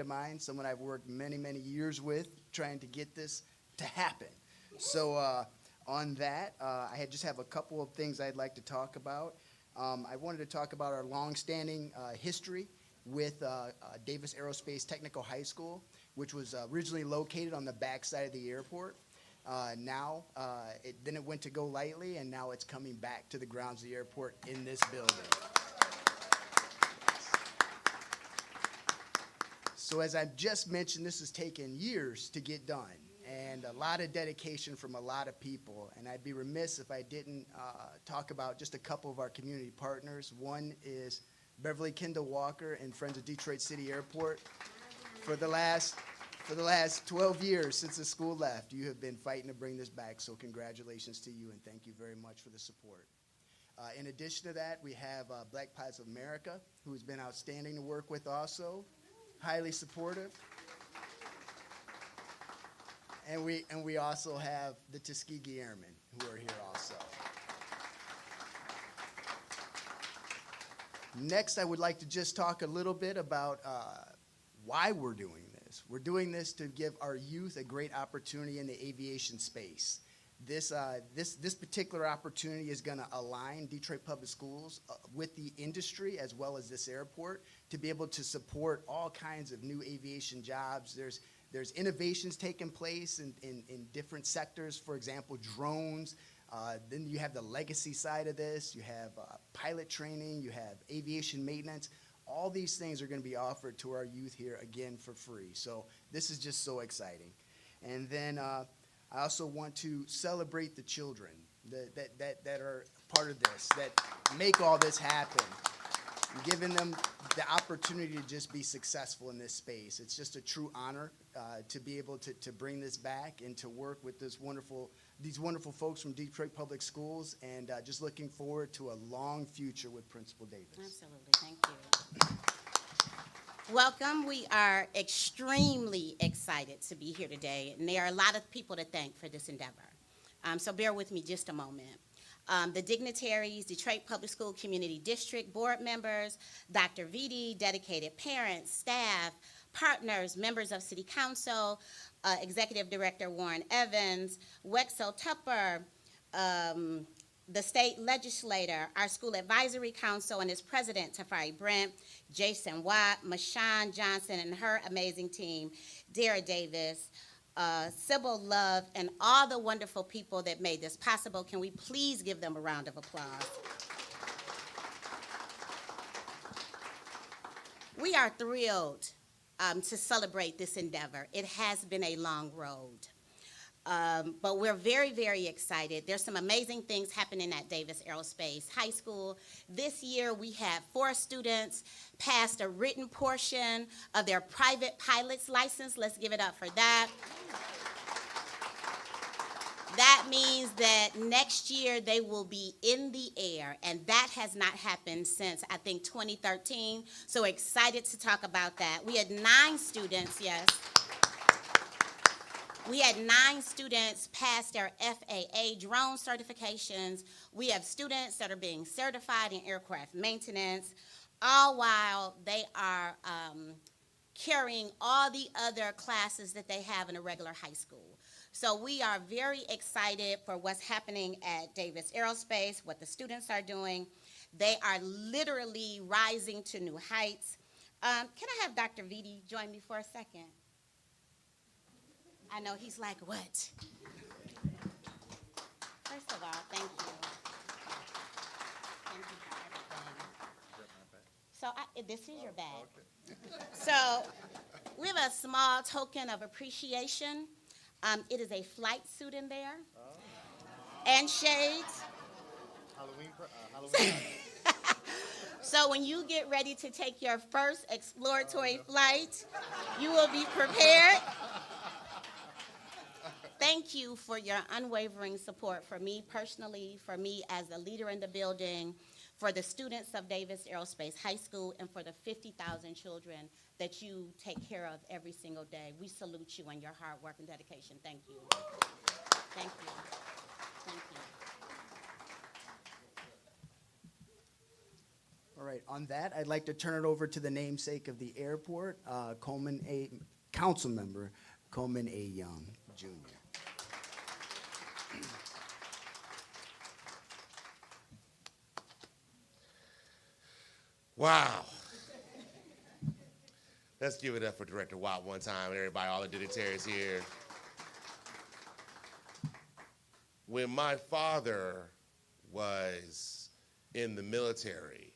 of mine, someone I've worked many, many years with, trying to get this to happen. So on that, just have a couple of things I'd like to talk about. I wanted to talk about our longstanding history with Davis Aerospace Technical High School, which was originally located on the backside of the airport. Then it went to Go Lightly, and now it's coming back to the grounds of the airport in this building. So as I've just mentioned, this has taken years to get done, and a lot of dedication from a lot of people. And I'd be remiss if I didn't talk about just a couple of our community partners. One is Beverly Kendall Walker and Friends of Detroit City Airport. For the last 12 years since the school left, you have been fighting to bring this back, so congratulations to you, and thank you very much for the support. In addition to that, we have Black Pies of America, who's been outstanding to work with also, highly supportive. And we also have the Tuskegee Airmen, who are here also. Next, I would like to just talk a little bit about why we're doing this. We're doing this to give our youth a great opportunity in the aviation space. This particular opportunity is going to align Detroit Public Schools with the industry as well as this airport to be able to support all kinds of new aviation jobs. There's innovations taking place in different sectors, for example, drones. Then you have the legacy side of this. You have pilot training. You have aviation maintenance. All these things are going to be offered to our youth here, again, for free. So this is just so exciting. And then I also want to celebrate the children that are part of this, that make all this happen, and giving them the opportunity to just be successful in this space. It's just a true honor to be able to bring this back and to work with these wonderful folks from Detroit Public Schools, and just looking forward to a long future with Principal Davis. Absolutely. Thank you. Welcome. We are extremely excited to be here today, and there are a lot of people to thank for this endeavor. So bear with me just a moment. The dignitaries, Detroit Public School Community District board members, Dr. Vitti, dedicated parents, staff, partners, members of City Council, Executive Director Warren Evans, Wexel Tupper, the state legislator, our school advisory council and its president, Tafari Brent, Jason Watt, Mashawn Johnson and her amazing team, Dara Davis, Sybil Love, and all the wonderful people that made this possible. Can we please give them a round of applause? We are thrilled to celebrate this endeavor. It has been a long road. But we're very, very excited. There's some amazing things happening at Davis Aerospace High School. This year we had 4 students pass a written portion of their private pilot's license. Let's give it up for that. That means that next year they will be in the air, and that has not happened since, I think, 2013. So excited to talk about that. We had 9 students, yes. We had 9 students pass their FAA drone certifications. We have students that are being certified in aircraft maintenance, all while they are carrying all the other classes that they have in a regular high school. So we are very excited for what's happening at Davis Aerospace, what the students are doing. They are literally rising to new heights. Can I have Dr. Vitti join me for a second? I know he's like, what? First of all, thank you. Thank you for everything. So this is your bag. Okay. So we have a small token of appreciation. It is a flight suit in there. Oh. And shades. Halloween. So when you get ready to take your first exploratory flight, you will be prepared. Thank you for your unwavering support for me personally, for me as a leader in the building, for the students of Davis Aerospace High School, and for the 50,000 children that you take care of every single day. We salute you and your hard work and dedication. Thank you. Thank you. Thank you. All right, on that, I'd like to turn it over to the namesake of the airport, Coleman A, Council Member Coleman A. Young, Jr. Wow. Let's give it up for Director Watt one time and everybody, all the dignitaries here. When my father was in the military,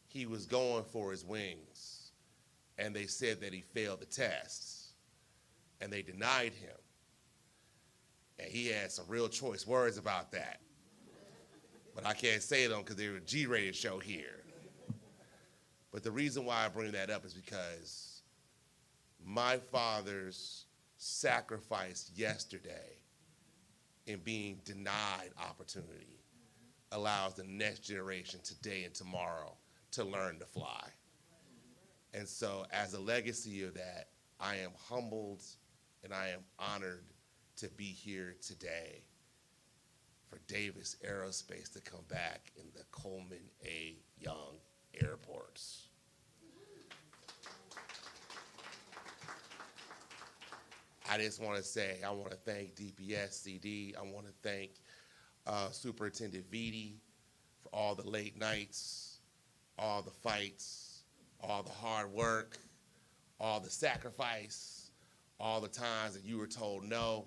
he was going for his wings, and they said that he failed the tests, and they denied him. And he had some real choice words about that. But I can't say them because they're a G-rated show here. But the reason why I bring that up is because my father's sacrifice yesterday in being denied opportunity allows the next generation today and tomorrow to learn to fly. And so as a legacy of that, I am humbled and I am honored to be here today for Davis Aerospace to come back in the Coleman A. Young airports. I just want to say, I want to thank DPSCD. I want to thank Superintendent Vitti for all the late nights, all the fights, all the hard work, all the sacrifice, all the times that you were told no.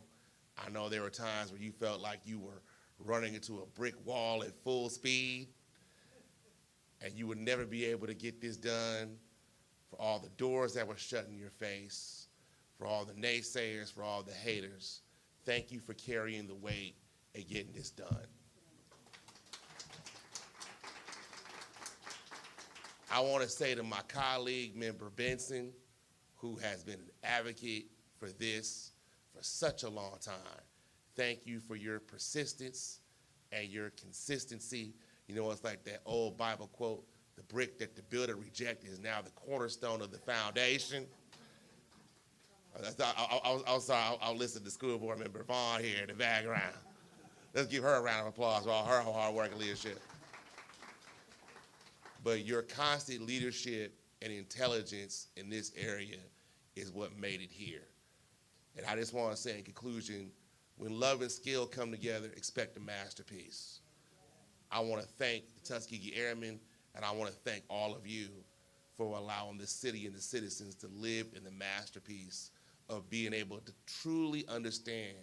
I know there were times where you felt like you were running into a brick wall at full speed and you would never be able to get this done, for all the doors that were shut in your face, for all the naysayers, for all the haters. Thank you for carrying the weight and getting this done. I want to say to my colleague, Member Benson, who has been an advocate for this for such a long time, thank you for your persistence and your consistency. You know, it's like that old Bible quote, the brick that the builder rejected is now the cornerstone of the foundation. I'm sorry, I'll listen to school board member Vaughn here in the background. Let's give her a round of applause for all her hard work and leadership. But your constant leadership and intelligence in this area is what made it here. And I just want to say in conclusion, when love and skill come together, expect a masterpiece. I want to thank the Tuskegee Airmen, and I want to thank all of you for allowing the city and the citizens to live in the masterpiece of being able to truly understand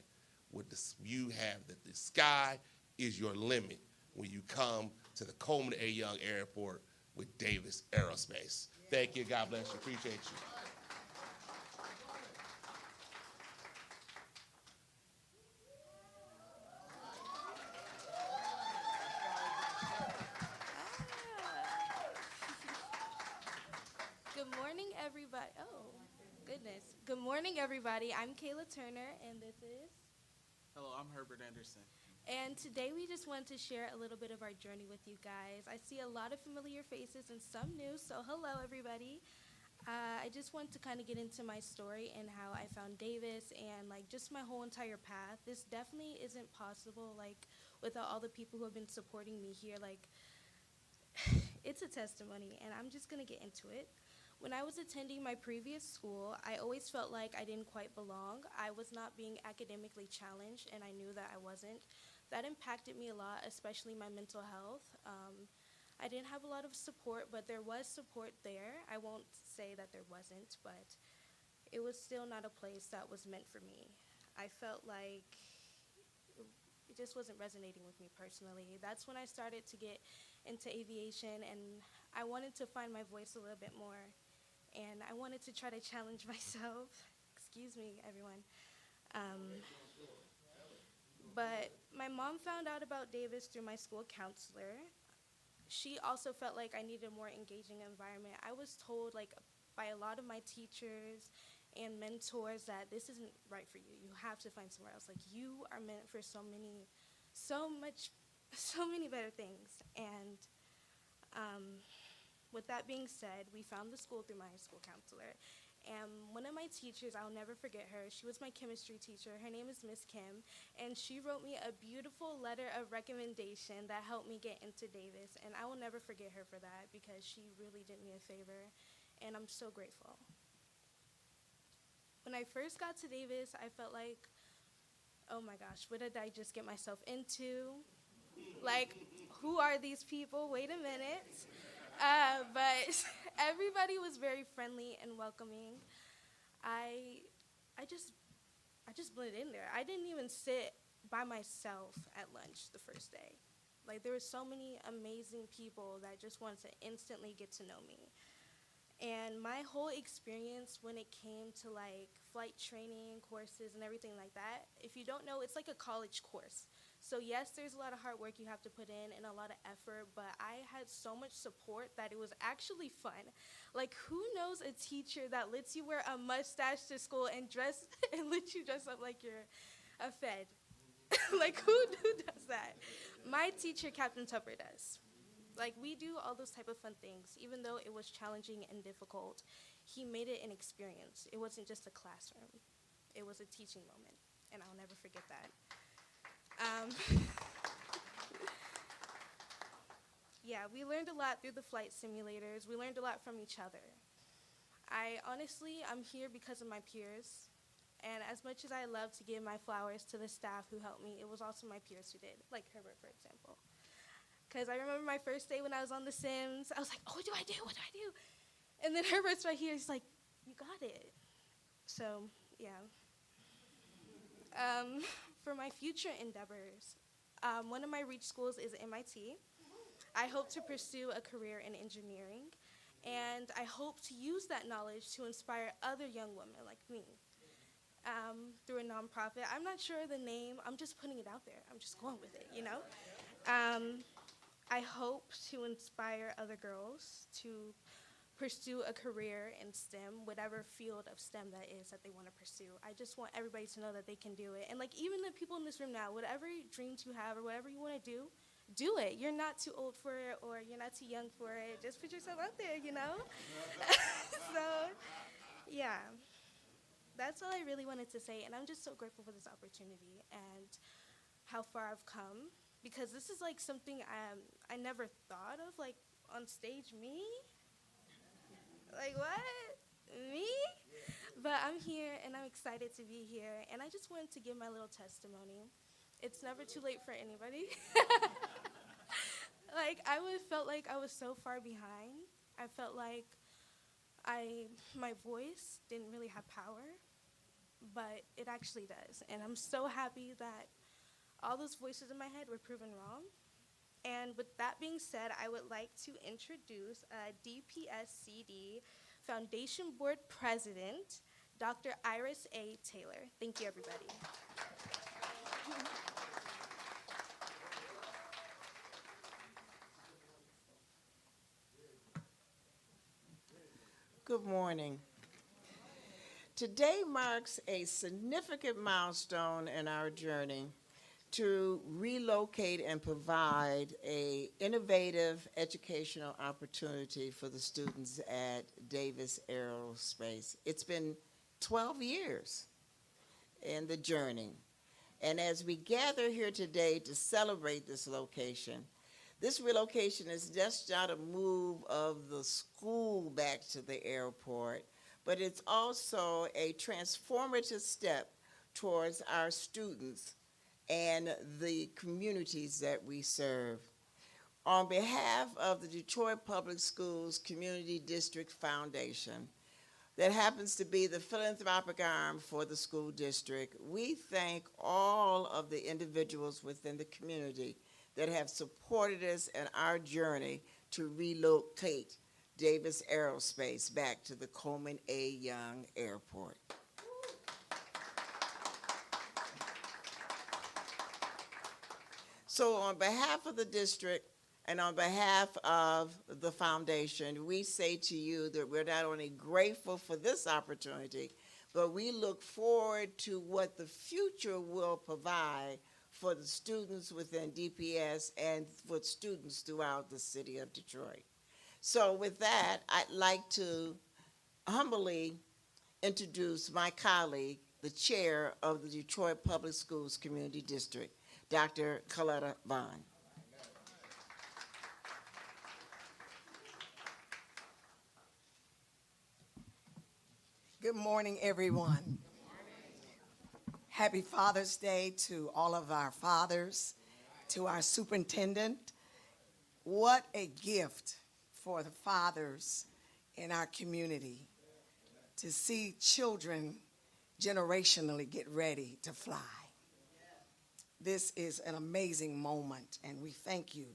what you have, that the sky is your limit when you come to the Coleman A. Young Airport with Davis Aerospace. Thank you. God bless you. Appreciate you. Good morning, everybody. Oh, goodness. Good morning, everybody. I'm Kayla Turner, and this is... Hello, I'm Herbert Anderson. And today we just wanted to share a little bit of our journey with you guys. I see a lot of familiar faces and some new, so hello, everybody. I just want to kind of get into my story and how I found Davis and, like, just my whole entire path. This definitely isn't possible, like, without all the people who have been supporting me here. Like, it's a testimony, and I'm just going to get into it. When I was attending my previous school, I always felt like I didn't quite belong. I was not being academically challenged, and I knew that I wasn't. That impacted me a lot, especially my mental health. I didn't have a lot of support, but there was support there. I won't say that there wasn't, but it was still not a place that was meant for me. I felt like it just wasn't resonating with me personally. That's when I started to get into aviation, and I wanted to find my voice a little bit more. And I wanted to try to challenge myself. Excuse me, everyone. But my mom found out about Davis through my school counselor. She also felt like I needed a more engaging environment. I was told, like, by a lot of my teachers and mentors that this isn't right for you. You have to find somewhere else. Like, you are meant for so many better things. And with that being said, we found the school through my school counselor. And one of my my teachers, I'll never forget her. She was my chemistry teacher. Her name is Miss Kim, and she wrote me a beautiful letter of recommendation that helped me get into Davis, and I will never forget her for that because she really did me a favor, and I'm so grateful. When I first got to Davis, I felt like, oh my gosh, what did I just get myself into? Like, who are these people? Wait a minute. But everybody was very friendly and welcoming. I just blended in there. I didn't even sit by myself at lunch the first day. Like, there were so many amazing people that just wanted to instantly get to know me. And my whole experience when it came to like flight training courses and everything like that, if you don't know, it's like a college course. So yes, there's a lot of hard work you have to put in and a lot of effort, but I had so much support that it was actually fun. Like, who knows a teacher that lets you wear a mustache to school and dress and lets you dress up like you're a Fed? Like, who does that? My teacher, Captain Tupper, does. Like, we do all those type of fun things. Even though it was challenging and difficult, he made it an experience. It wasn't just a classroom. It was a teaching moment, and I'll never forget that. Yeah, we learned a lot through the flight simulators. We learned a lot from each other. I'm here because of my peers. And as much as I love to give my flowers to the staff who helped me, it was also my peers who did, like Herbert, for example. Because I remember my first day when I was on The Sims, I was like, oh, what do I do? What do I do? And then Herbert's right here. He's like, you got it. So, yeah. For my future endeavors, one of my reach schools is MIT. I hope to pursue a career in engineering, and I hope to use that knowledge to inspire other young women like me through a nonprofit. I'm not sure of the name. I'm just putting it out there. I'm just going with it, you know? I hope to inspire other girls to pursue a career in STEM, whatever field of STEM that is that they want to pursue. I just want everybody to know that they can do it. And like even the people in this room now, whatever dreams you have or whatever you want to do it. You're not too old for it or you're not too young for it. Just put yourself out there, you know? So, yeah. That's all I really wanted to say. And I'm just so grateful for this opportunity and how far I've come. Because this is like something I never thought of, like on stage, me? Like what? Me? But I'm here and I'm excited to be here. And I just wanted to give my little testimony. It's never too late for anybody. Like I felt like I was so far behind. I felt like my voice didn't really have power, but it actually does. And I'm so happy that all those voices in my head were proven wrong. And with that being said, I would like to introduce DPSCD Foundation Board President, Dr. Iris A. Taylor. Thank you, everybody. Good morning. Today marks a significant milestone in our journey to relocate and provide an innovative educational opportunity for the students at Davis Aerospace. It's been 12 years in the journey. And as we gather here today to celebrate this relocation is just not a move of the school back to the airport, but it's also a transformative step towards our students and the communities that we serve. On behalf of the Detroit Public Schools Community District Foundation, that happens to be the philanthropic arm for the school district, we thank all of the individuals within the community that have supported us in our journey to relocate Davis Aerospace back to the Coleman A. Young Airport. So on behalf of the district and on behalf of the foundation, we say to you that we're not only grateful for this opportunity, but we look forward to what the future will provide for the students within DPS and for students throughout the city of Detroit. So with that, I'd like to humbly introduce my colleague, the chair of the Detroit Public Schools Community District, Dr. Coletta Vaughn. Good morning, everyone. Happy Father's Day to all of our fathers, to our superintendent. What a gift for the fathers in our community to see children generationally get ready to fly. This is an amazing moment, and we thank you.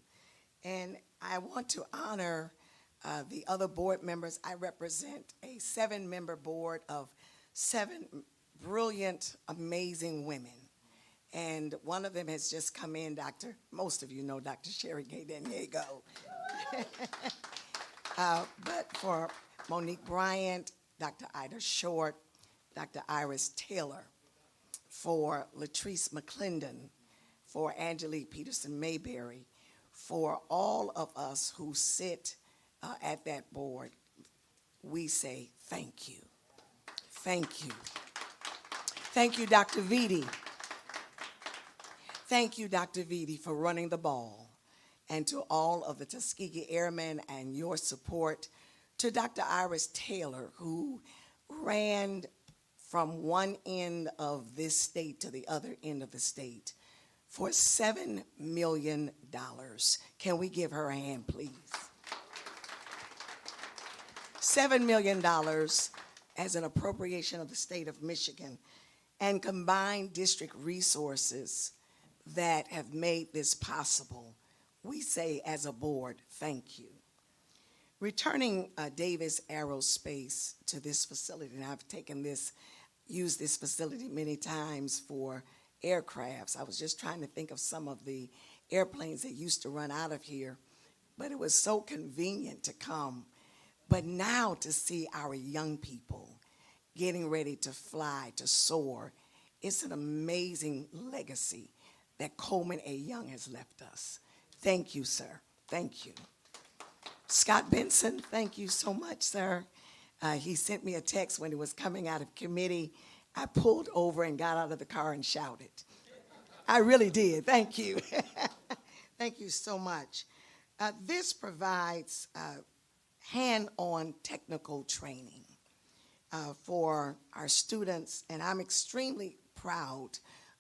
And I want to honor the other board members. I represent a 7-member board of 7 brilliant, amazing women. And one of them has just come in, most of you know Dr. Sherry Gay Daniego. But for Monique Bryant, Dr. Ida Short, Dr. Iris Taylor, for Latrice McClendon, for Angelique Peterson Mayberry, for all of us who sit at that board, we say thank you. Thank you. Thank you, Dr. Vitti. Thank you, Dr. Vitti, for running the ball. And to all of the Tuskegee Airmen and your support, to Dr. Iris Taylor, who ran from one end of this state to the other end of the state for $7 million. Can we give her a hand, please? $7 million as an appropriation of the state of Michigan, and combined district resources that have made this possible. We say as a board, thank you. Returning Davis Aerospace to this facility, and I've used this facility many times for aircrafts. I was just trying to think of some of the airplanes that used to run out of here, but it was so convenient to come. But now to see our young people getting ready to fly, to soar, it's an amazing legacy that Coleman A. Young has left us. Thank you, sir. Thank you. Scott Benson, thank you so much, sir. He sent me a text when he was coming out of committee. I pulled over and got out of the car and shouted. I really did. Thank you. Thank you so much. This provides hand-on technical training for our students, and I'm extremely proud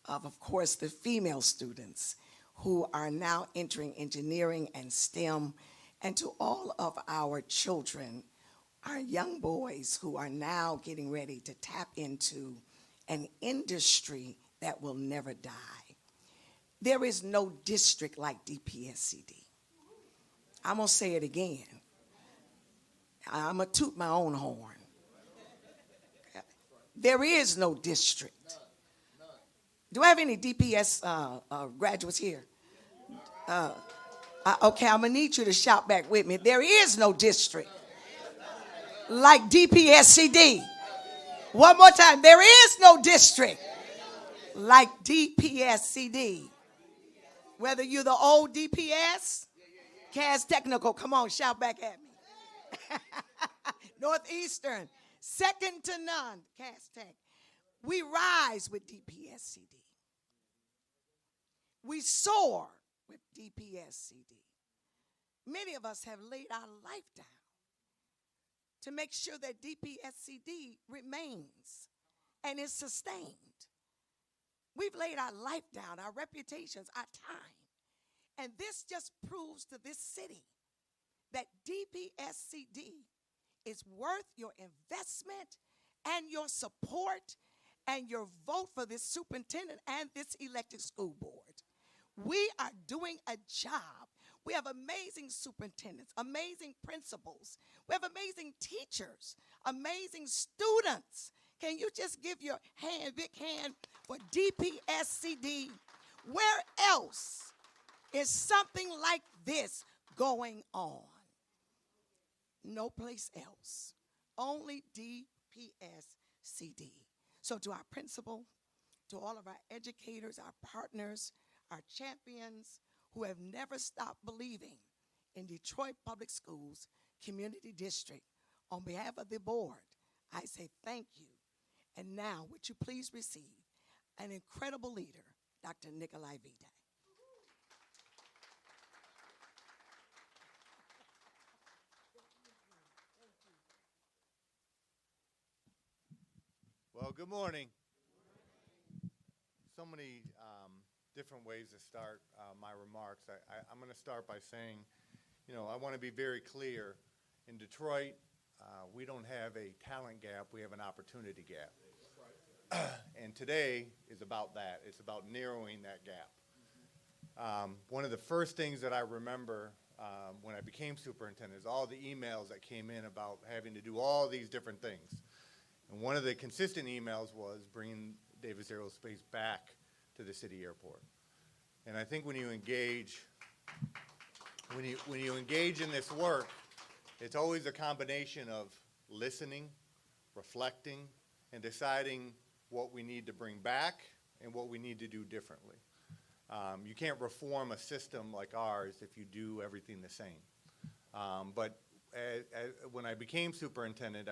of course, the female students who are now entering engineering and STEM, and to all of our children, our young boys who are now getting ready to tap into an industry that will never die. There is no district like DPSCD. I'm gonna say it again. I'm gonna toot my own horn. There is no district. Do I have any DPS graduates here? Okay, I'm gonna need you to shout back with me. There is no district like DPSCD. One more time. There is no district like DPSCD. Whether you're the old DPS, Cass Technical, come on, shout back at me. Northeastern, second to none, Cass Tech. We rise with DPSCD. We soar with DPSCD. Many of us have laid our life down to make sure that DPSCD remains and is sustained. We've laid our life down, our reputations, our time. And this just proves to this city that DPSCD is worth your investment and your support and your vote for this superintendent and this elected school board. We are doing a job. We have amazing superintendents, amazing principals. We have amazing teachers, amazing students. Can you just give your hand, big hand, for DPSCD? Where else is something like this going on? No place else. Only DPSCD. So to our principal, to all of our educators, our partners, our champions who have never stopped believing in Detroit Public Schools Community District, on behalf of the board, I say thank you And now, would you please receive an incredible leader, Dr. Nikolai Vitae. Well, good morning. So many different ways to start my remarks. I'm going to start by saying, I want to be very clear. In Detroit, we don't have a talent gap, we have an opportunity gap. And today is about that. It's about narrowing that gap. One of the first things that I remember when I became superintendent is all the emails that came in about having to do all these different things. And one of the consistent emails was bringing Davis Aerospace back to the city airport. And I think when you engage in this work, it's always a combination of listening, reflecting, and deciding what we need to bring back and what we need to do differently. You can't reform a system like ours if you do everything the same. But when I became superintendent,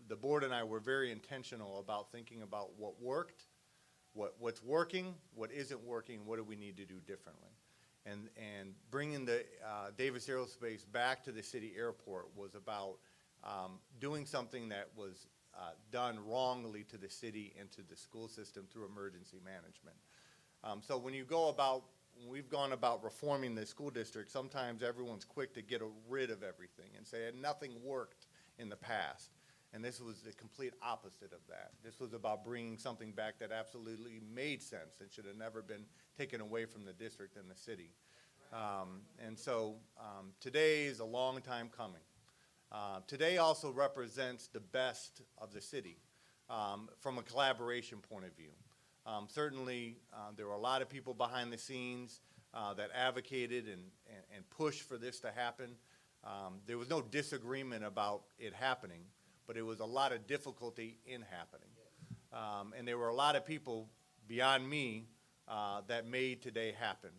the board and I were very intentional about thinking about what worked, what's working, what isn't working, what do we need to do differently. And bringing the Davis Aerospace back to the city airport was about doing something that was done wrongly to the city and to the school system through emergency management. So when we've gone about reforming the school district, sometimes everyone's quick to get rid of everything and say nothing worked in the past. And this was the complete opposite of that. This was about bringing something back that absolutely made sense and should have never been taken away from the district and the city. And so today is a long time coming. Today also represents the best of the city from a collaboration point of view. Certainly, there were a lot of people behind the scenes that advocated and pushed for this to happen. There was no disagreement about it happening, but it was a lot of difficulty in happening. And there were a lot of people beyond me that made today happen.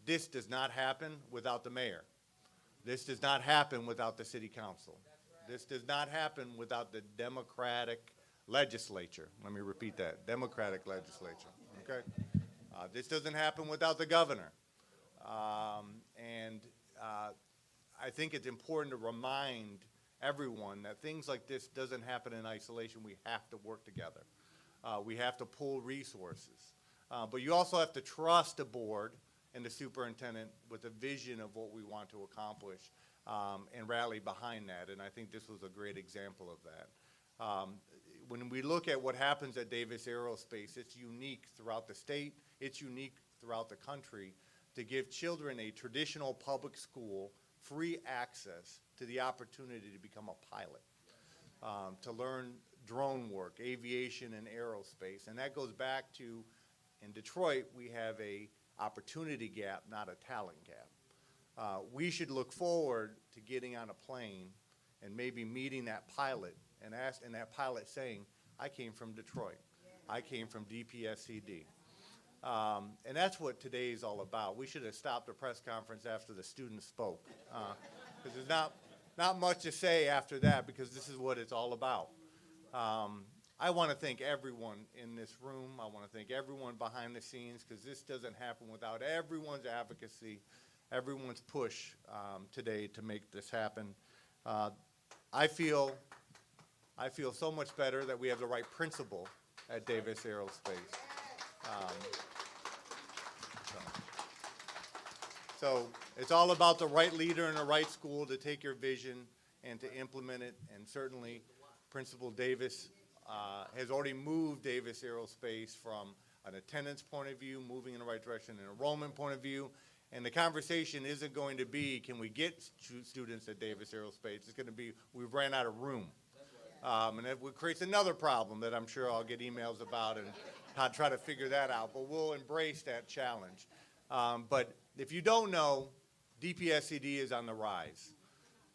This does not happen without the mayor. This does not happen without the city council. This does not happen without the Democratic legislature. Let me repeat that, Democratic legislature, okay? This doesn't happen without the governor. I think it's important to remind everyone that things like this doesn't happen in isolation. We have to work together. We have to pool resources. But you also have to trust the board and the superintendent with a vision of what we want to accomplish and rally behind that. And I think this was a great example of that. When we look at what happens at Davis Aerospace, it's unique throughout the state, it's unique throughout the country to give children a traditional public school free access to the opportunity to become a pilot, to learn drone work, aviation and aerospace. And that goes back to, in Detroit, we have a opportunity gap, not a talent gap. We should look forward to getting on a plane and maybe meeting that pilot and that pilot saying, I came from Detroit. I came from DPSCD. And that's what today is all about. We should have stopped the press conference after the students spoke. Because there's not much to say after that, because this is what it's all about. I want to thank everyone in this room. I want to thank everyone behind the scenes, because this doesn't happen without everyone's advocacy, everyone's push today to make this happen. I feel so much better that we have the right principal at Davis Aerospace. So it's all about the right leader in the right school to take your vision and to implement it. And certainly, Principal Davis has already moved Davis Aerospace from an attendance point of view, moving in the right direction, an enrollment point of view. And the conversation isn't going to be, can we get students at Davis Aerospace? It's going to be, we've ran out of room. And that creates another problem that I'm sure I'll get emails about and I'll try to figure that out. But we'll embrace that challenge. But if you don't know, DPSCD is on the rise.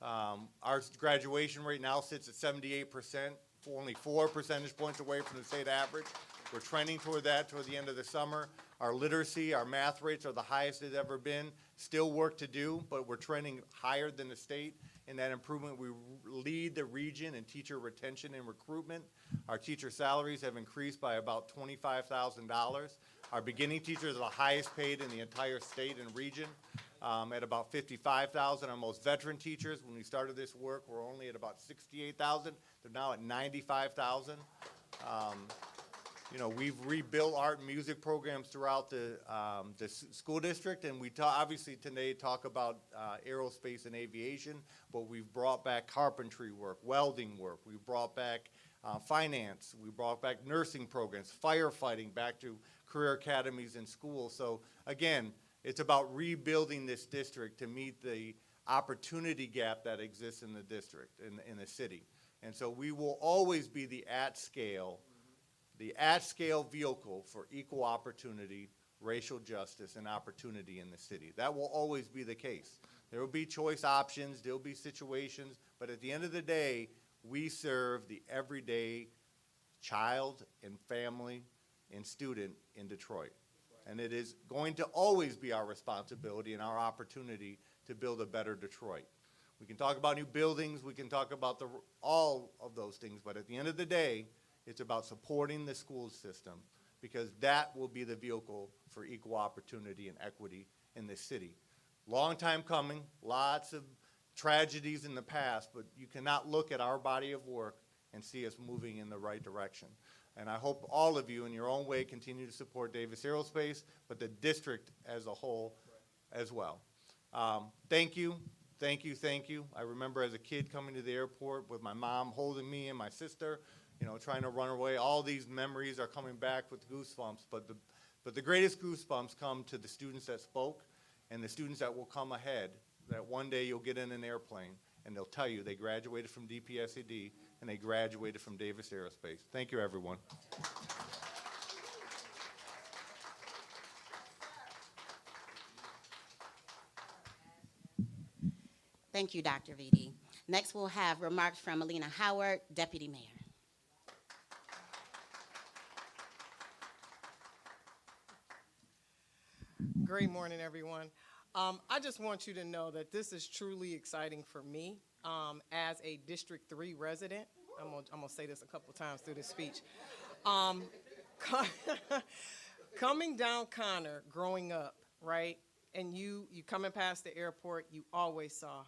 Our graduation rate now sits at 78%, only 4 percentage points away from the state average. We're trending toward that toward the end of the summer. Our literacy, our math rates are the highest they've ever been. Still work to do, but we're trending higher than the state. In that improvement, we lead the region in teacher retention and recruitment. Our teacher salaries have increased by about $25,000. Our beginning teachers are the highest paid in the entire state and region, at about $55,000. Our most veteran teachers, when we started this work, were only at about $68,000. They're now at $95,000. You know, we've rebuilt art and music programs throughout the school district, and we obviously today talk about aerospace and aviation, but we've brought back carpentry work, welding work, we've brought back finance, we brought back nursing programs, firefighting, back to career academies in schools. So again, it's about rebuilding this district to meet the opportunity gap that exists in the district, in the city. And so we will always be the at-scale vehicle for equal opportunity, racial justice, and opportunity in the city. That will always be the case. There will be choice options, there will be situations, but at the end of the day, we serve the everyday child and family and student in Detroit. And it is going to always be our responsibility and our opportunity to build a better Detroit. We can talk about new buildings, we can talk about all of those things, but at the end of the day, it's about supporting the school system, because that will be the vehicle for equal opportunity and equity in this city. Long time coming, lots of tragedies in the past, but you cannot look at our body of work and see us moving in the right direction. And I hope all of you in your own way continue to support Davis Aerospace, but the district as a whole as well. Thank you, thank you, thank you. I remember as a kid coming to the airport with my mom holding me and my sister, you know, trying to run away. All these memories are coming back with goosebumps, but the greatest goosebumps come to the students that spoke and the students that will come ahead, that one day you'll get in an airplane and they'll tell you they graduated from DPSCD and they graduated from Davis Aerospace. Thank you, everyone. Thank you, Dr. Vitti. Next, we'll have remarks from Alina Howard, Deputy Mayor. Great morning, everyone. I just want you to know that this is truly exciting for me as a District 3 resident. I'm gonna say this a couple times through this speech. Coming down Connor, growing up, right, and you coming past the airport, you always saw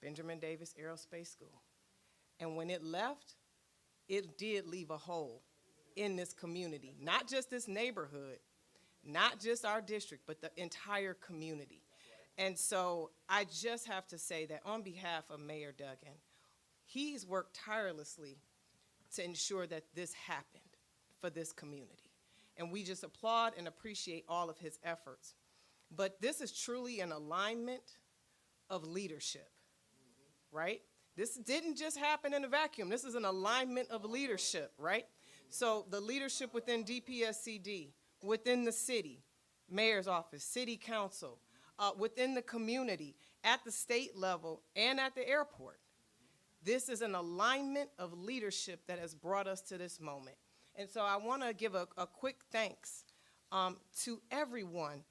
Benjamin Davis Aerospace School. And when it left, it did leave a hole in this community, not just this neighborhood, not just our district, but the entire community. And so I just have to say that on behalf of Mayor Duggan, he's worked tirelessly to ensure that this happened for this community. And we just applaud and appreciate all of his efforts. But this is truly an alignment of leadership, right? This didn't just happen in a vacuum. This is an alignment of leadership, right? So the leadership within DPSCD, within the city, mayor's office, city council, within the community, at the state level, and at the airport. This is an alignment of leadership that has brought us to this moment. And so I want to give a quick thanks to everyone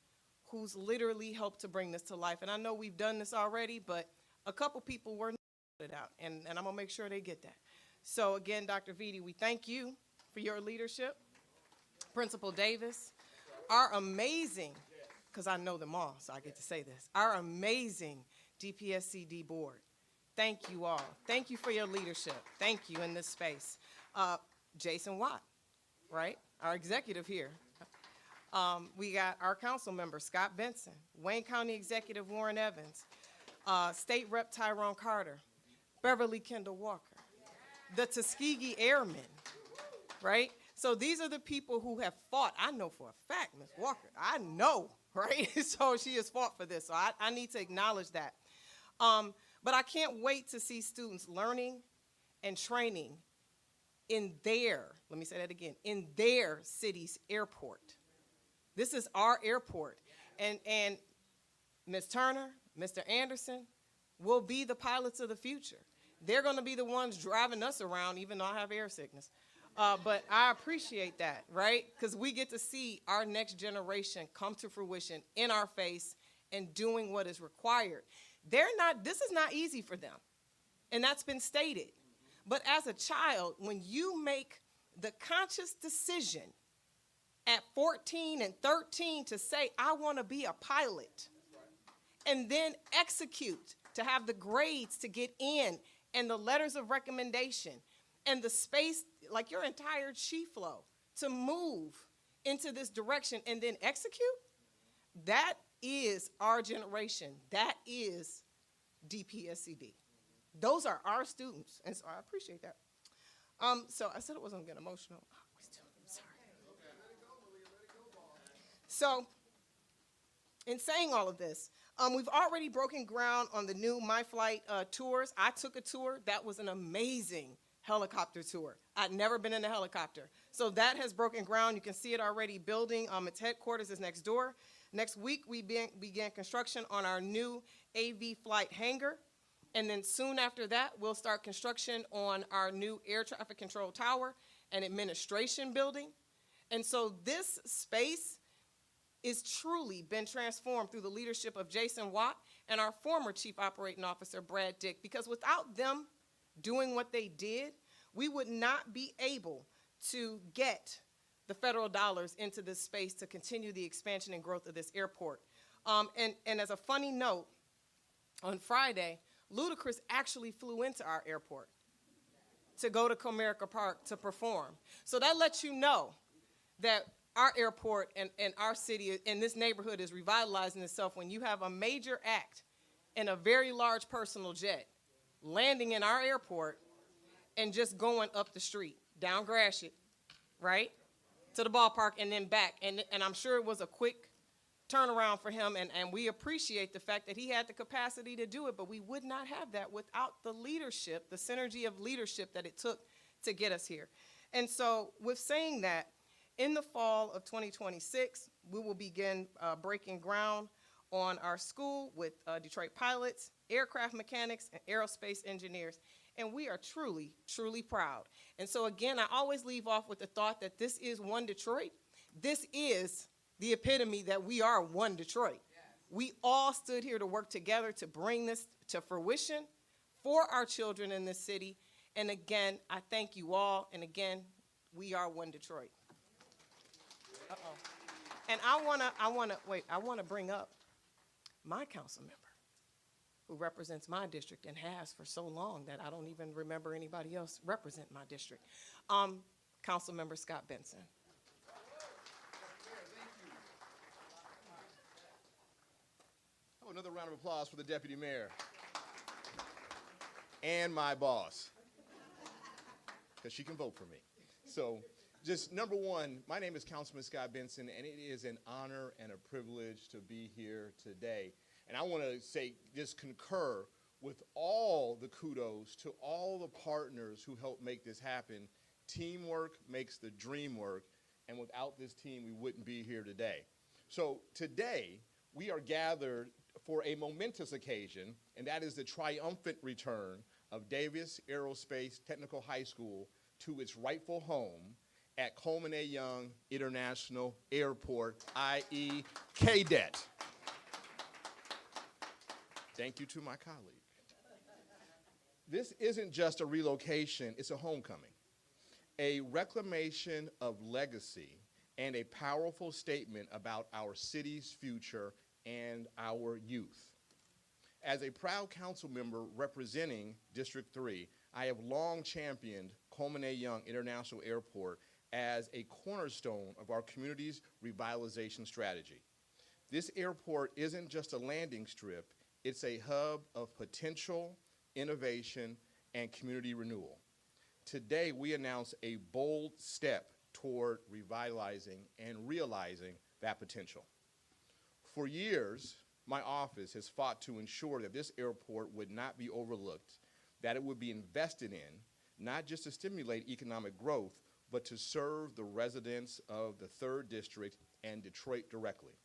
who's literally helped to bring this to life. And I know we've done this already, but a couple people were not put out, and I'm going to make sure they get that. So again, Dr. Vitti, we thank you for your leadership. Principal Davis, our amazing, because I know them all, so I get to say this, our amazing DPSCD board. Thank you all. Thank you for your leadership. Thank you in this space. Jason Watt, right? Our executive here. We got our council member, Scott Benson, Wayne County Executive Warren Evans, State Rep Tyrone Carter, Beverly Kendall Walker, the Tuskegee Airmen, right? So these are the people who have fought. I know for a fact, Ms. Walker, I know, right? So she has fought for this, so I need to acknowledge that. But I can't wait to see students learning and training in their, let me say that again, in their city's airport. This is our airport. And Ms. Turner, Mr. Anderson will be the pilots of the future. They're gonna be the ones driving us around, even though I have air sickness. But I appreciate that, right? Because we get to see our next generation come to fruition in our face and doing what is required. This is not easy for them. and that's been stated. But as a child, when you make the conscious decision at 14 and 13 to say, I want to be a pilot, and then execute to have the grades to get in and the letters of recommendation and the space, like your entire chi flow, to move into this direction and then execute, that is our generation. That is DPSCD. Those are our students, and so I appreciate that. So I said it wasn't getting emotional. Oh, I'm sorry. So, in saying all of this, we've already broken ground on the new My Flight tours. I took a tour. That was an amazing helicopter tour. I'd never been in a helicopter. So that has broken ground. You can see it already building. Its headquarters is next door. Next week, we began construction on our new AV flight hangar. And then soon after that, we'll start construction on our new air traffic control tower and administration building. And so this space is truly been transformed through the leadership of Jason Watt and our former Chief Operating Officer, Brad Dick, because without them doing what they did, we would not be able to get the federal dollars into this space to continue the expansion and growth of this airport. And as a funny note, on Friday, Ludacris actually flew into our airport to go to Comerica Park to perform. So that lets you know that our airport and our city and this neighborhood is revitalizing itself when you have a major act in a very large personal jet landing in our airport and just going up the street, down Gratiot, right, to the ballpark and then back. And I'm sure it was a quick turnaround for him, and we appreciate the fact that he had the capacity to do it, but we would not have that without the leadership, the synergy of leadership that it took to get us here. And so with saying that, in the fall of 2026, we will begin breaking ground on our school with Detroit pilots, aircraft mechanics, and aerospace engineers. And we are truly, truly proud. And so again, I always leave off with the thought that this is one Detroit. This is the epitome that we are one Detroit. Yes. We all stood here to work together to bring this to fruition for our children in this city. And again, I thank you all. And again, we are one Detroit. Uh-oh. And I want to bring up my council member who represents my district and has for so long that I don't even remember anybody else represent my district. Council member Scott Benson. Oh, another round of applause for the deputy mayor and my boss, because she can vote for me. So just number one, my name is Councilman Scott Benson, and it is an honor and a privilege to be here today. And I want to say, just concur with all the kudos to all the partners who helped make this happen. Teamwork makes the dream work, and without this team, we wouldn't be here today. So today, we are gathered for a momentous occasion, and that is the triumphant return of Davis Aerospace Technical High School to its rightful home at Coleman A. Young International Airport, i.e. KDET. Thank you to my colleague. This isn't just a relocation, it's a homecoming, a reclamation of legacy, and a powerful statement about our city's future and our youth. As a proud council member representing District 3, I have long championed Coleman A. Young International Airport as a cornerstone of our community's revitalization strategy. This airport isn't just a landing strip, it's a hub of potential, innovation, and community renewal. Today, we announce a bold step toward revitalizing and realizing that potential. For years, my office has fought to ensure that this airport would not be overlooked, that it would be invested in, not just to stimulate economic growth, but to serve the residents of the 3rd District and Detroit directly.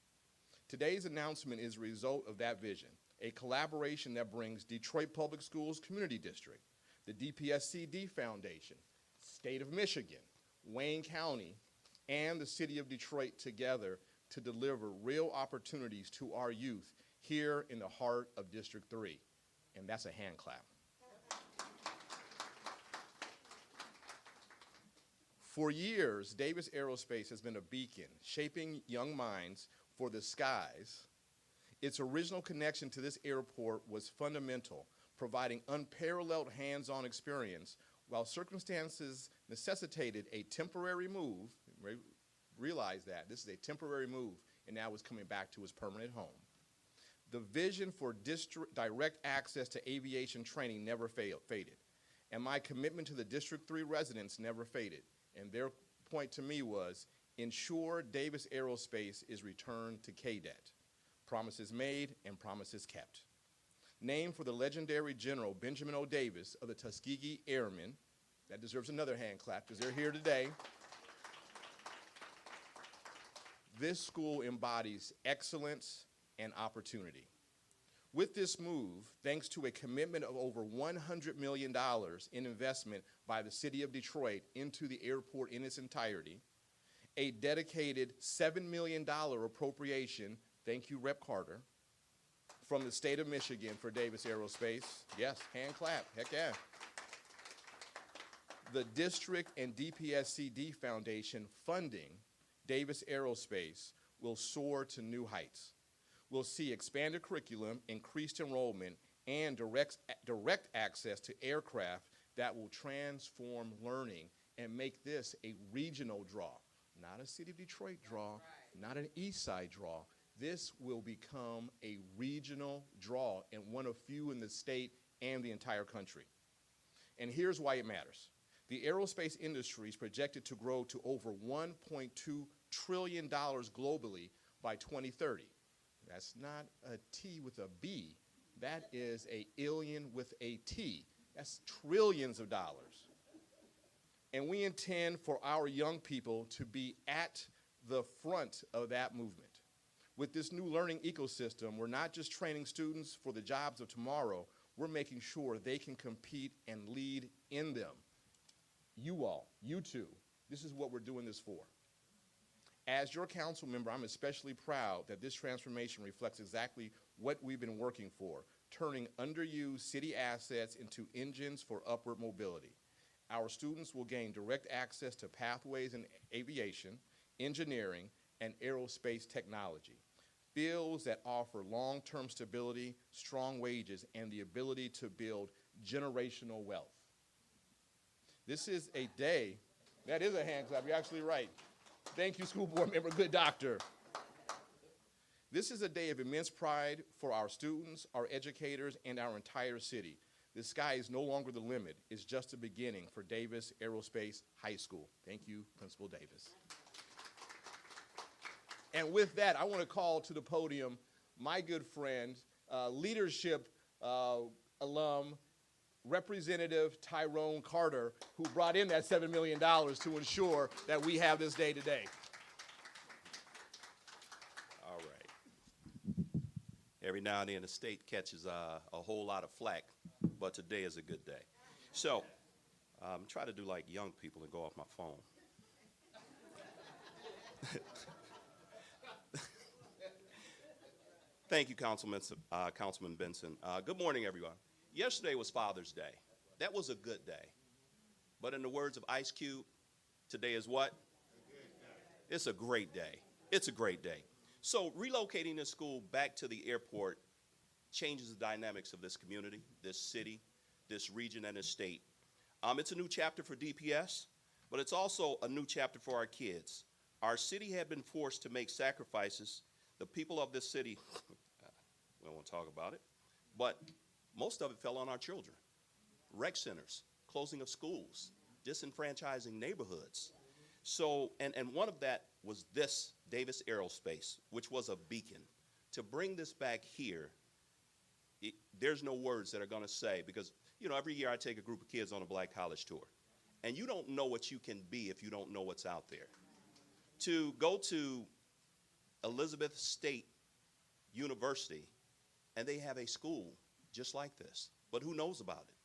Today's announcement is a result of that vision, a collaboration that brings Detroit Public Schools Community District, the DPSCD Foundation, State of Michigan, Wayne County, and the City of Detroit together to deliver real opportunities to our youth here in the heart of District 3. And that's a hand clap. For years, Davis Aerospace has been a beacon, shaping young minds for the skies. Its original connection to this airport was fundamental, providing unparalleled hands-on experience, while circumstances necessitated a temporary move. Realize that, this is a temporary move, and now it's coming back to its permanent home. The vision for direct access to aviation training never faded, and my commitment to the District 3 residents never faded. And their point to me was, ensure Davis Aerospace is returned to KDET. Promises made and promises kept. Named for the legendary General Benjamin O. Davis of the Tuskegee Airmen, that deserves another hand clap because they're here today. This school embodies excellence and opportunity. With this move, thanks to a commitment of over $100 million in investment by the city of Detroit into the airport in its entirety, a dedicated $7 million appropriation, thank you, Rep. Carter, from the state of Michigan for Davis Aerospace. Yes, hand clap, heck yeah. The district and DPSCD Foundation funding Davis Aerospace will soar to new heights. We'll see expanded curriculum, increased enrollment, and direct access to aircraft that will transform learning and make this a regional draw, not a City of Detroit draw, not an East Side draw. This will become a regional draw and one of few in the state and the entire country. And here's why it matters. The aerospace industry is projected to grow to over $1.2 trillion globally by 2030. That's not a T with a B. That is a illion with a T. That's trillions of dollars. And we intend for our young people to be at the front of that movement. With this new learning ecosystem, we're not just training students for the jobs of tomorrow, we're making sure they can compete and lead in them. You all, you too, this is what we're doing this for. As your council member, I'm especially proud that this transformation reflects exactly what we've been working for, turning underused city assets into engines for upward mobility. Our students will gain direct access to pathways in aviation, engineering, and aerospace technology, fields that offer long-term stability, strong wages, and the ability to build generational wealth. This is a day, that is a hand clap, you're actually right. Thank you, school board member, good doctor. This is a day of immense pride for our students, our educators, and our entire city. The sky is no longer the limit. It's just the beginning for Davis Aerospace High School. Thank you, Principal Davis. And with that, I want to call to the podium my good friend, leadership alum, Representative Tyrone Carter, who brought in that $7 million to ensure that we have this day today. All right. Every now and then the state catches a whole lot of flack, but today is a good day. So try to do like young people and go off my phone. Thank you, Councilman Benson. Good morning, everyone. Yesterday was Father's Day. That was a good day. But in the words of Ice Cube, today is what? It's a great day. It's a great day. So relocating this school back to the airport changes the dynamics of this community, this city, this region, and this state. It's a new chapter for DPS, but it's also a new chapter for our kids. Our city had been forced to make sacrifices. The people of this city, we don't want to talk about it, but most of it fell on our children. Rec centers, closing of schools, disenfranchising neighborhoods. So, and one of that was this Davis Aerospace, which was a beacon. To bring this back here, there's no words that are gonna say, because you know, every year I take a group of kids on a Black college tour, and you don't know what you can be if you don't know what's out there. To go to Elizabeth State University, and they have a school just like this. But who knows about it?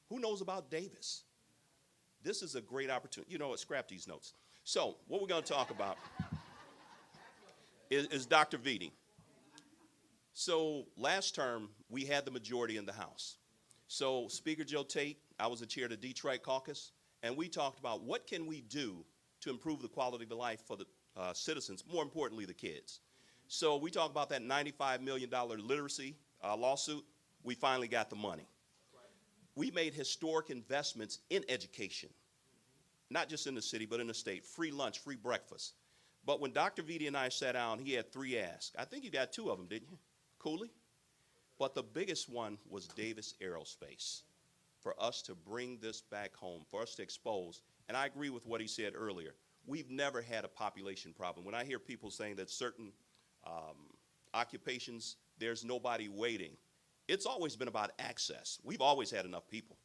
Who knows about Davis? This is a great opportunity. You know what, scrap these notes. So what we're going to talk about is Dr. Vitti. So last term, we had the majority in the House. So Speaker Joe Tate, I was the chair of the Detroit caucus, and we talked about what can we do to improve the quality of life for the citizens, more importantly, the kids. So we talked about that $95 million literacy lawsuit. We finally got the money. We made historic investments in education, not just in the city, but in the state. Free lunch, free breakfast. But when Dr. Vitti and I sat down, he had 3 asks. I think you got 2 of them, didn't you? Cooley? But the biggest one was Davis Aerospace, for us to bring this back home, for us to expose. And I agree with what he said earlier. We've never had a population problem. When I hear people saying that certain occupations, there's nobody waiting, it's always been about access. We've always had enough people.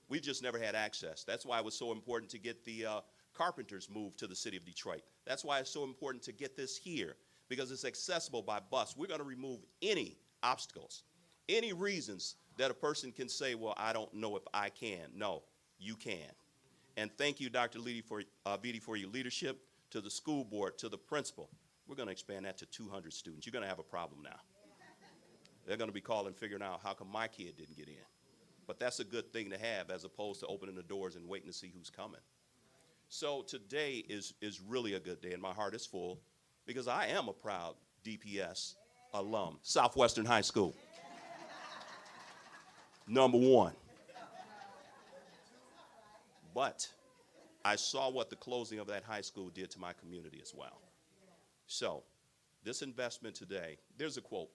We've just never had access. That's why it was so important to get the carpenters moved to the city of Detroit. That's why it's so important to get this here, because it's accessible by bus. We're going to remove any obstacles, any reasons that a person can say, well, I don't know if I can. No, you can. And thank you, Dr. Vitti, for your leadership, to the school board, to the principal. We're going to expand that to 200 students. You're going to have a problem now. They're going to be calling, figuring out how come my kid didn't get in. But that's a good thing to have, as opposed to opening the doors and waiting to see who's coming. So today is really a good day, and my heart is full, because I am a proud DPS alum, Southwestern High School. #1. But I saw what the closing of that high school did to my community as well. So this investment today, there's a quote: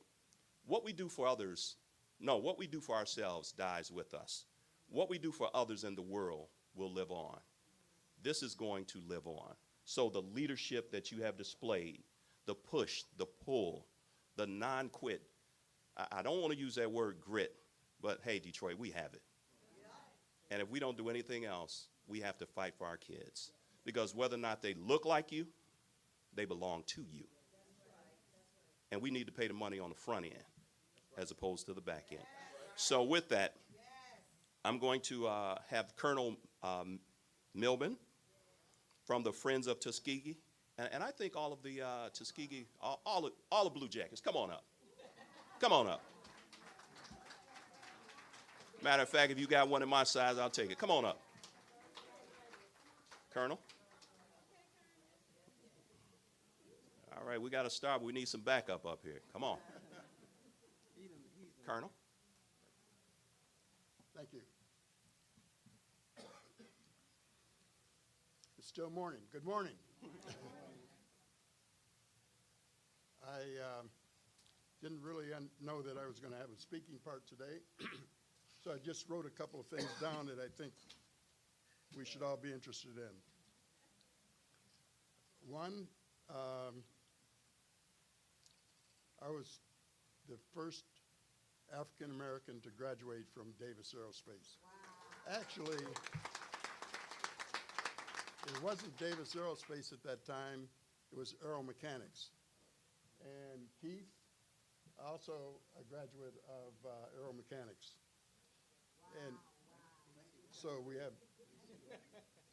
what we do for others, no, what we do for ourselves dies with us. What we do for others in the world will live on. This is going to live on. So the leadership that you have displayed, the push, the pull, the non-quit, I don't want to use that word grit, but hey, Detroit, we have it. And if we don't do anything else, we have to fight for our kids. Because whether or not they look like you, they belong to you. And we need to pay the money on the front end as opposed to the back end. So with that, I'm going to have Colonel Milburn from the Friends of Tuskegee. And I think all of the Tuskegee, all the Blue Jackets, come on up. Come on up. Matter of fact, if you got one in my size, I'll take it. Come on up. Colonel. All right, we got to start, but we need some backup up here. Come on. Colonel. Thank you. It's still morning. Good morning. I didn't really know that I was going to have a speaking part today, so I just wrote a couple of things down that I think we should all be interested in. One, I was the first African American to graduate from Davis Aerospace. Wow. Actually, it wasn't Davis Aerospace at that time, it was Aeromechanics. And Keith, also a graduate of Aeromechanics. Wow. And so we have,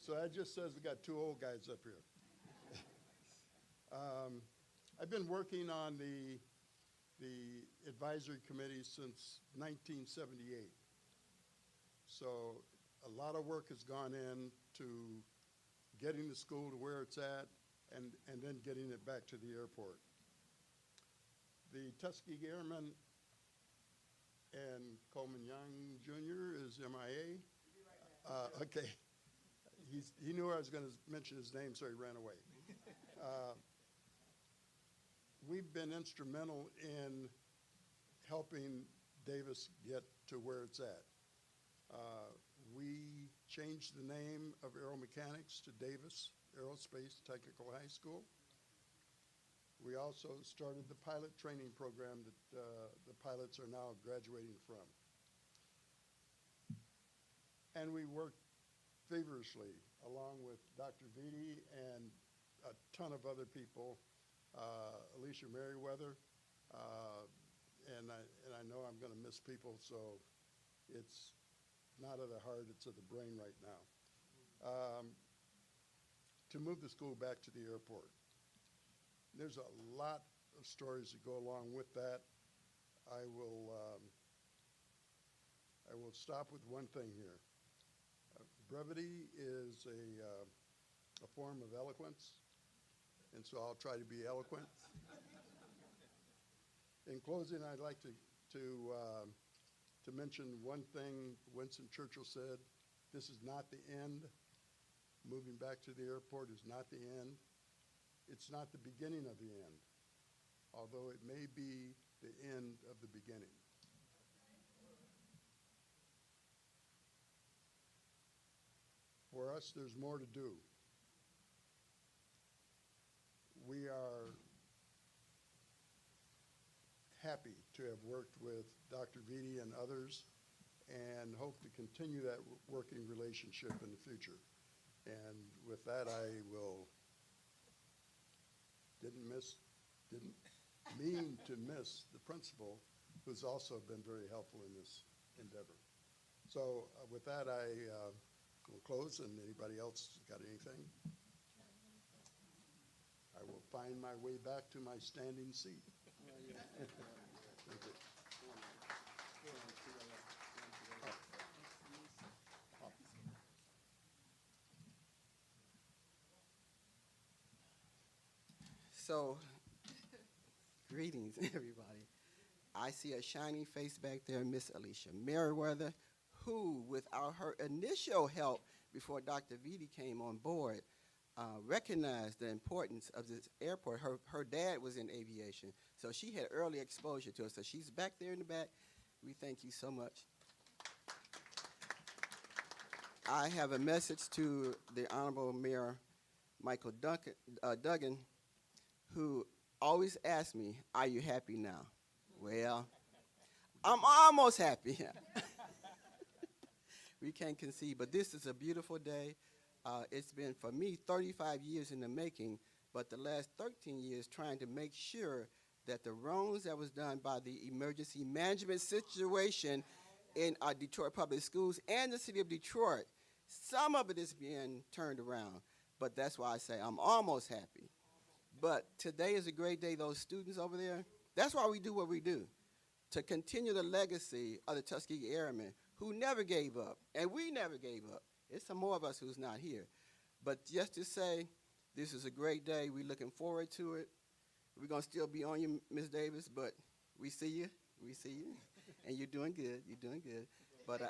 so that just says we got 2 old guys up here. I've been working on the advisory committee since 1978. So a lot of work has gone in to getting the school to where it's at and then getting it back to the airport. The Tuskegee Airmen and Coleman Young Jr. is MIA. Okay. He knew I was going to mention his name, so he ran away. We've been instrumental in helping Davis get to where it's at. We changed the name of Aeromechanics to Davis Aerospace Technical High School. We also started the pilot training program that the pilots are now graduating from. And we worked feverishly along with Dr. Vitti and a ton of other people, Alicia Merriweather, and I know I'm going to miss people, so it's not of the heart, it's of the brain right now. To move the school back to the airport. There's a lot of stories that go along with that. I will stop with one thing here. Brevity is a form of eloquence, and so I'll try to be eloquent. In closing, I'd like to mention one thing Winston Churchill said: "This is not the end. Moving back to the airport is not the end. It's not the beginning of the end, although it may be the end of the beginning." For us, there's more to do. We are happy to have worked with Dr. Vitti and others and hope to continue that working relationship in the future. And with that, I didn't mean to miss the principal, who's also been very helpful in this endeavor. So with that, I will close, and anybody else got anything? I will find my way back to my standing seat. Thank you. So, greetings, everybody. I see a shining face back there, Miss Alicia Merriweather, who, without her initial help before Dr. Vitti came on board, recognized the importance of this airport. Her dad was in aviation, so she had early exposure to it. So she's back there in the back. We thank you so much. I have a message to the Honorable Mayor Michael Duggan, who always asks me, "Are you happy now?" Well, I'm almost happy. We can't concede, but this is a beautiful day. It's been, for me, 35 years in the making, but the last 13 years trying to make sure that the wrongs that was done by the emergency management situation in our Detroit public schools and the city of Detroit, some of it is being turned around, but that's why I say I'm almost happy. But today is a great day. Those students over there, that's why we do what we do, to continue the legacy of the Tuskegee Airmen who never gave up, and we never gave up. It's some more of us who's not here. But just to say, this is a great day. We're looking forward to it. We're going to still be on you, Ms. Davis, but we see you. We see you. And you're doing good. You're doing good. But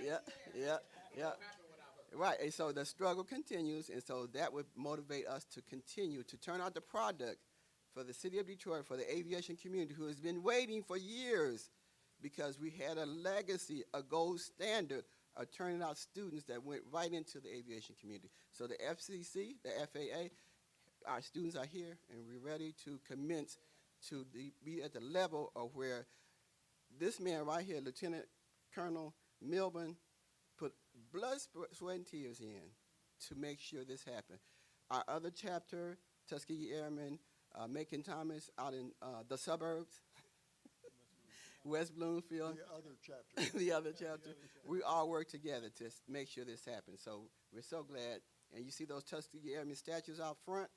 yeah. Right, and so the struggle continues, and so that would motivate us to continue to turn out the product for the city of Detroit, for the aviation community, who has been waiting for years, because we had a legacy, a gold standard of turning out students that went right into the aviation community. So the FCC, the FAA, our students are here, and we're ready to commence to be at the level of where this man right here, Lieutenant Colonel Milburn, put blood, sweat, and tears in to make sure this happened. Our other chapter, Tuskegee Airmen, Macon Thomas, out in the suburbs, West Bloomfield. The other chapter. The other chapter. We all work together to make sure this happens. So we're so glad. And you see those Tuskegee Airmen statues out front?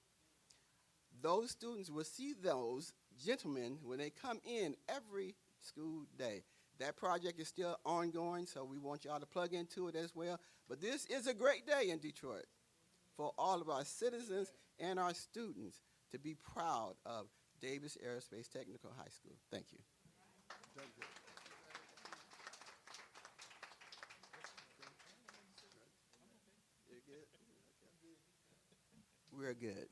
Those students will see those gentlemen when they come in every school day. That project is still ongoing, so we want y'all to plug into it as well. But this is a great day in Detroit for all of our citizens and our students to be proud of Davis Aerospace Technical High School. Thank you. Thank you. We're good.